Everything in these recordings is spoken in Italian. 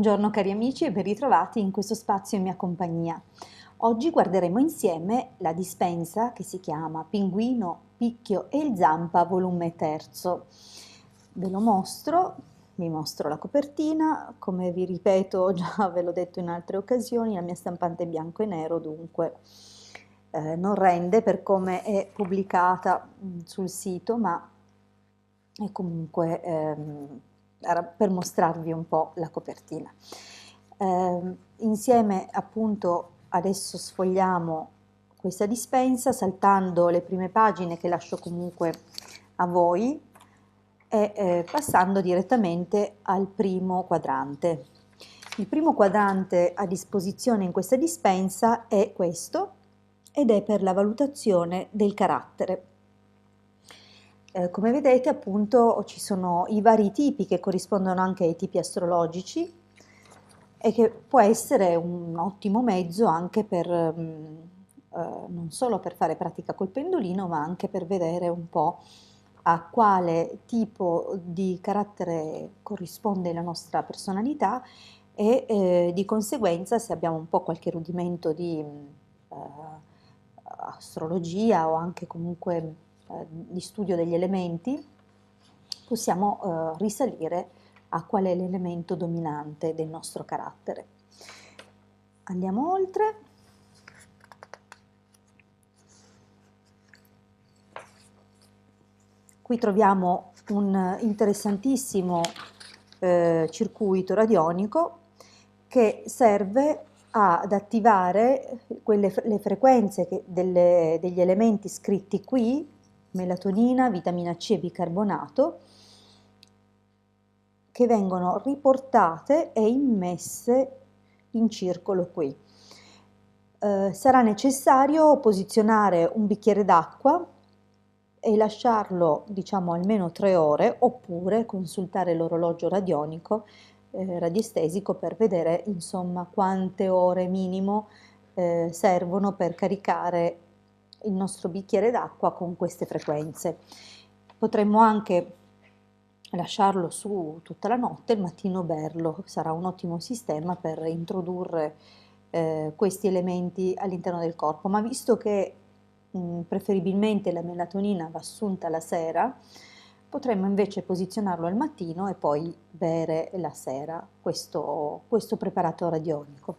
Buongiorno cari amici e ben ritrovati in questo spazio in mia compagnia. Oggi guarderemo insieme la dispensa che si chiama Pinguino, Picchio e il Zampa, volume terzo. Ve lo mostro, vi mostro la copertina, come vi ripeto già ve l'ho detto in altre occasioni, la mia stampante è bianco e nero, dunque non rende per come è pubblicata sul sito, ma è comunque era per mostrarvi un po' la copertina. Insieme appunto adesso sfogliamo questa dispensa saltando le prime pagine che lascio comunque a voi e passando direttamente al primo quadrante. Il primo quadrante a disposizione in questa dispensa è questo ed è per la valutazione del carattere. Come vedete appunto ci sono i vari tipi che corrispondono anche ai tipi astrologici e che può essere un ottimo mezzo anche per non solo per fare pratica col pendolino, ma anche per vedere un po' a quale tipo di carattere corrisponde la nostra personalità e di conseguenza se abbiamo un po' qualche rudimento di astrologia o anche comunque di studio degli elementi, possiamo risalire a qual è l'elemento dominante del nostro carattere. Andiamo oltre. Qui troviamo un interessantissimo circuito radionico che serve ad attivare le frequenze degli elementi scritti qui, melatonina, vitamina C e bicarbonato, che vengono riportate e immesse in circolo qui. Sarà necessario posizionare un bicchiere d'acqua e lasciarlo diciamo almeno 3 ore oppure consultare l'orologio radionico radiestesico per vedere insomma quante ore minimo servono per caricare il nostro bicchiere d'acqua con queste frequenze. Potremmo anche lasciarlo su tutta la notte, il mattino berlo, sarà un ottimo sistema per introdurre questi elementi all'interno del corpo, ma visto che preferibilmente la melatonina va assunta la sera, potremmo invece posizionarlo al mattino e poi bere la sera questo preparato radionico.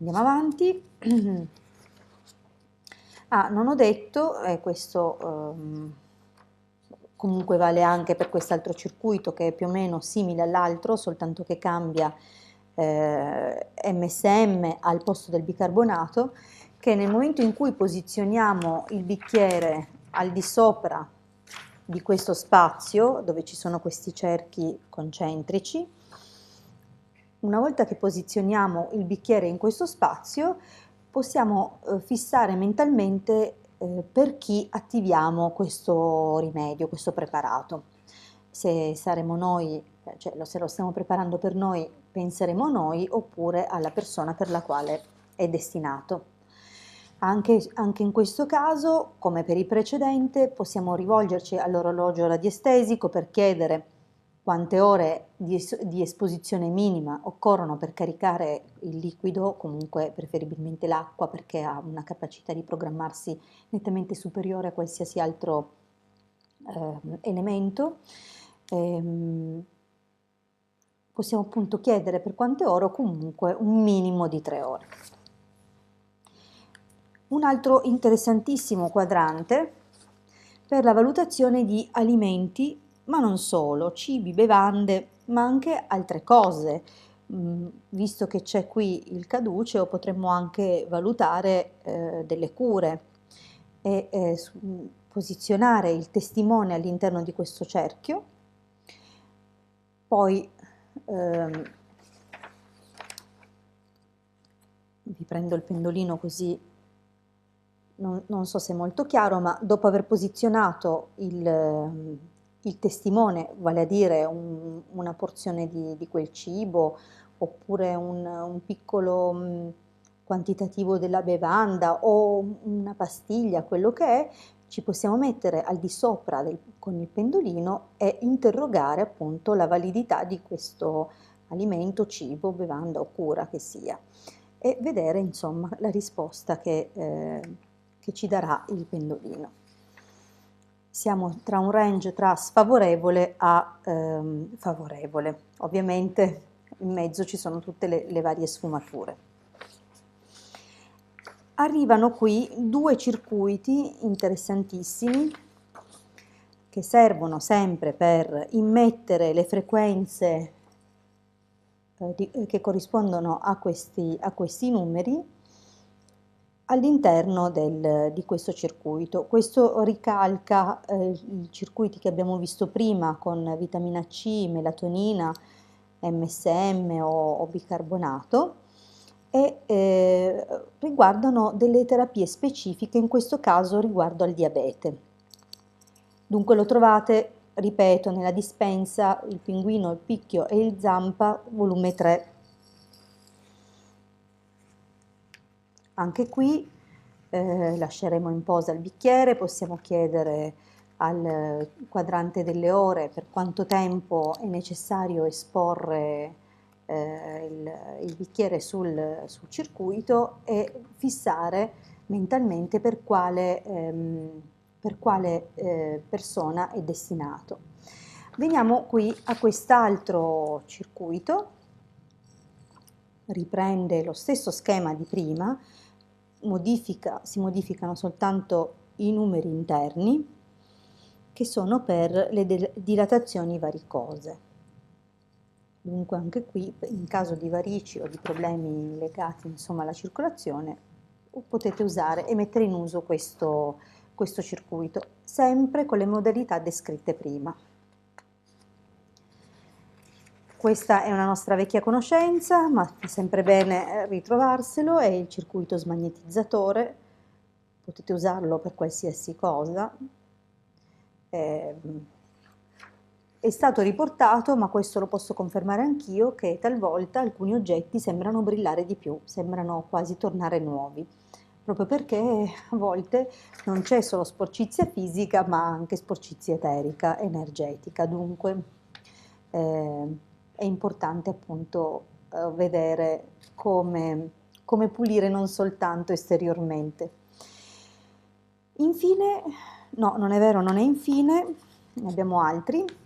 Andiamo avanti. Non ho detto, questo comunque vale anche per quest'altro circuito che è più o meno simile all'altro, soltanto che cambia MSM al posto del bicarbonato, che nel momento in cui posizioniamo il bicchiere al di sopra di questo spazio, dove ci sono questi cerchi concentrici, una volta che posizioniamo il bicchiere in questo spazio, possiamo fissare mentalmente per chi attiviamo questo rimedio, questo preparato. Se saremo noi, cioè se lo stiamo preparando per noi, penseremo a noi oppure alla persona per la quale è destinato. Anche in questo caso, come per il precedente, possiamo rivolgerci all'orologio radiestesico per chiedere quante ore di esposizione minima occorrono per caricare il liquido, comunque preferibilmente l'acqua perché ha una capacità di programmarsi nettamente superiore a qualsiasi altro elemento. Possiamo appunto chiedere per quante ore o comunque un minimo di 3 ore. Un altro interessantissimo quadrante per la valutazione di alimenti, ma non solo, cibi, bevande, ma anche altre cose. Visto che c'è qui il caduceo, potremmo anche valutare delle cure e posizionare il testimone all'interno di questo cerchio. Poi vi prendo il pendolino così non so se è molto chiaro, ma dopo aver posizionato il testimone, vale a dire una porzione di quel cibo oppure un piccolo quantitativo della bevanda o una pastiglia, quello che è, ci possiamo mettere al di sopra con il pendolino e interrogare appunto la validità di questo alimento, cibo, bevanda o cura che sia, e vedere insomma la risposta che ci darà il pendolino. Siamo tra un range tra sfavorevole a favorevole. Ovviamente in mezzo ci sono tutte le varie sfumature. Arrivano qui due circuiti interessantissimi che servono sempre per immettere le frequenze che corrispondono a questi numeri all'interno di questo circuito. Questo ricalca i circuiti che abbiamo visto prima con vitamina C, melatonina, MSM o bicarbonato, e riguardano delle terapie specifiche, in questo caso riguardo al diabete. Dunque lo trovate, ripeto, nella dispensa Il Pinguino, il Picchio e il Zampa, volume 3. Anche qui lasceremo in posa il bicchiere, possiamo chiedere al quadrante delle ore per quanto tempo è necessario esporre il bicchiere sul circuito e fissare mentalmente per quale persona è destinato. Veniamo qui a quest'altro circuito, riprende lo stesso schema di prima, si modificano soltanto i numeri interni che sono per le dilatazioni varicose. Dunque anche qui in caso di varici o di problemi legati insomma alla circolazione potete usare e mettere in uso questo circuito, sempre con le modalità descritte prima. Questa è una nostra vecchia conoscenza, ma è sempre bene ritrovarselo, è il circuito smagnetizzatore, potete usarlo per qualsiasi cosa. È stato riportato, ma questo lo posso confermare anch'io, che talvolta alcuni oggetti sembrano brillare di più, sembrano quasi tornare nuovi, proprio perché a volte non c'è solo sporcizia fisica, ma anche sporcizia eterica, energetica. Dunque è importante appunto vedere come pulire non soltanto esteriormente. Infine, no, non è vero, non è infine, ne abbiamo altri.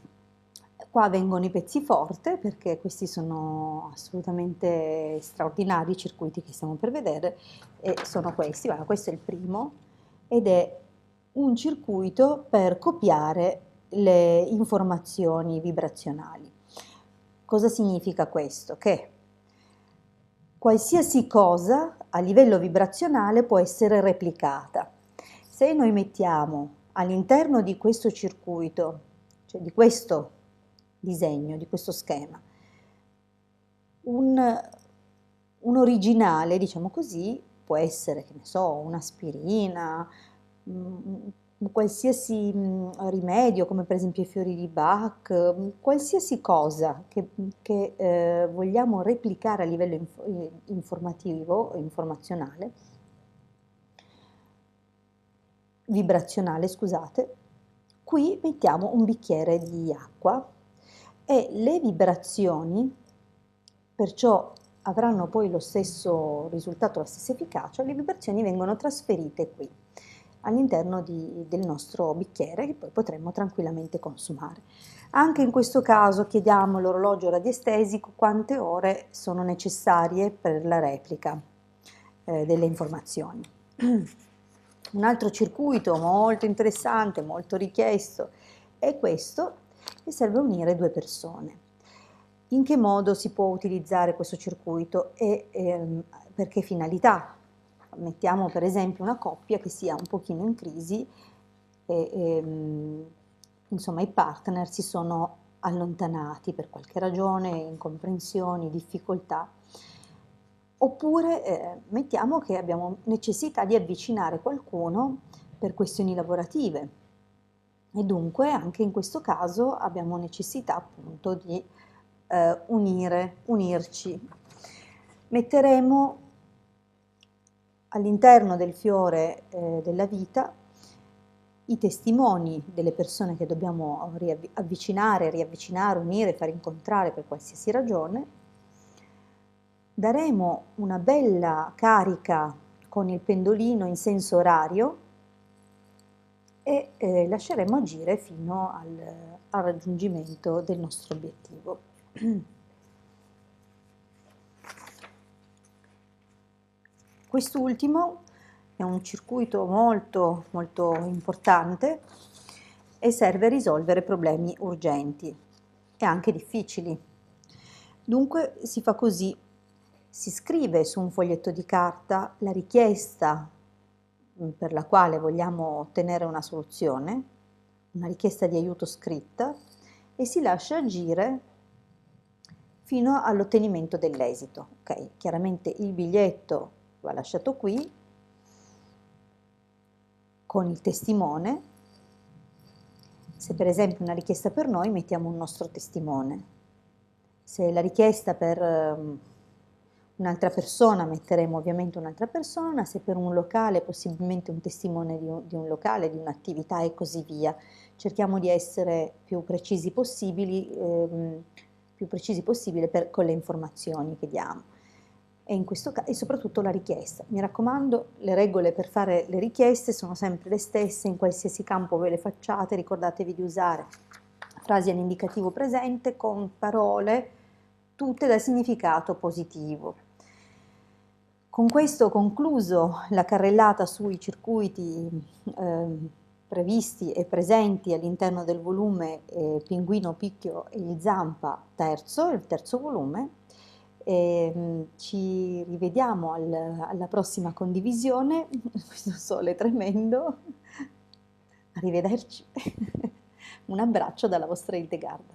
Qua vengono i pezzi forte, perché questi sono assolutamente straordinari i circuiti che stiamo per vedere, e sono questi. Guarda, questo è il primo ed è un circuito per copiare le informazioni vibrazionali. Cosa significa questo? Che qualsiasi cosa a livello vibrazionale può essere replicata. Se noi mettiamo all'interno di questo circuito, cioè di questo disegno, di questo schema, un originale, diciamo così, può essere, che ne so, un'aspirina, un qualsiasi rimedio, come per esempio i fiori di Bach, qualsiasi cosa che vogliamo replicare a livello informativo, informazionale, vibrazionale, scusate, qui mettiamo un bicchiere di acqua e le vibrazioni, perciò avranno poi lo stesso risultato, la stessa efficacia, le vibrazioni vengono trasferite qui all'interno del nostro bicchiere che poi potremmo tranquillamente consumare. Anche in questo caso chiediamo all'orologio radiestesico quante ore sono necessarie per la replica delle informazioni. Un altro circuito molto interessante, molto richiesto, è questo, che serve a unire due persone. In che modo si può utilizzare questo circuito e per che finalità? Mettiamo per esempio una coppia che sia un pochino in crisi e insomma i partner si sono allontanati per qualche ragione, incomprensioni, difficoltà. Oppure mettiamo che abbiamo necessità di avvicinare qualcuno per questioni lavorative e dunque anche in questo caso abbiamo necessità appunto di unirci. Metteremo all'interno del fiore della vita i testimoni delle persone che dobbiamo avvicinare, riavvicinare, unire, far incontrare per qualsiasi ragione. Daremo una bella carica con il pendolino in senso orario e lasceremo agire fino al raggiungimento del nostro obiettivo. Quest'ultimo è un circuito molto molto importante e serve a risolvere problemi urgenti e anche difficili. Dunque si fa così: si scrive su un foglietto di carta la richiesta per la quale vogliamo ottenere una soluzione, una richiesta di aiuto scritta, e si lascia agire fino all'ottenimento dell'esito. Okay? Chiaramente il biglietto va lasciato qui con il testimone. Se per esempio è una richiesta per noi, mettiamo un nostro testimone. Se la richiesta per un'altra persona, metteremo ovviamente un'altra persona. Se per un locale, possibilmente un testimone di un locale, di un'attività e così via. Cerchiamo di essere più precisi possibile con le informazioni che diamo. E in questo caso, e soprattutto la richiesta. Mi raccomando, le regole per fare le richieste sono sempre le stesse, in qualsiasi campo ve le facciate, ricordatevi di usare frasi all'indicativo presente con parole tutte dal significato positivo. Con questo ho concluso la carrellata sui circuiti previsti e presenti all'interno del volume Pinguino, Picchio e gli Zampa terzo, il terzo volume. Ci rivediamo alla prossima condivisione. Questo sole è tremendo. Arrivederci. Un abbraccio dalla vostra Hildegarda.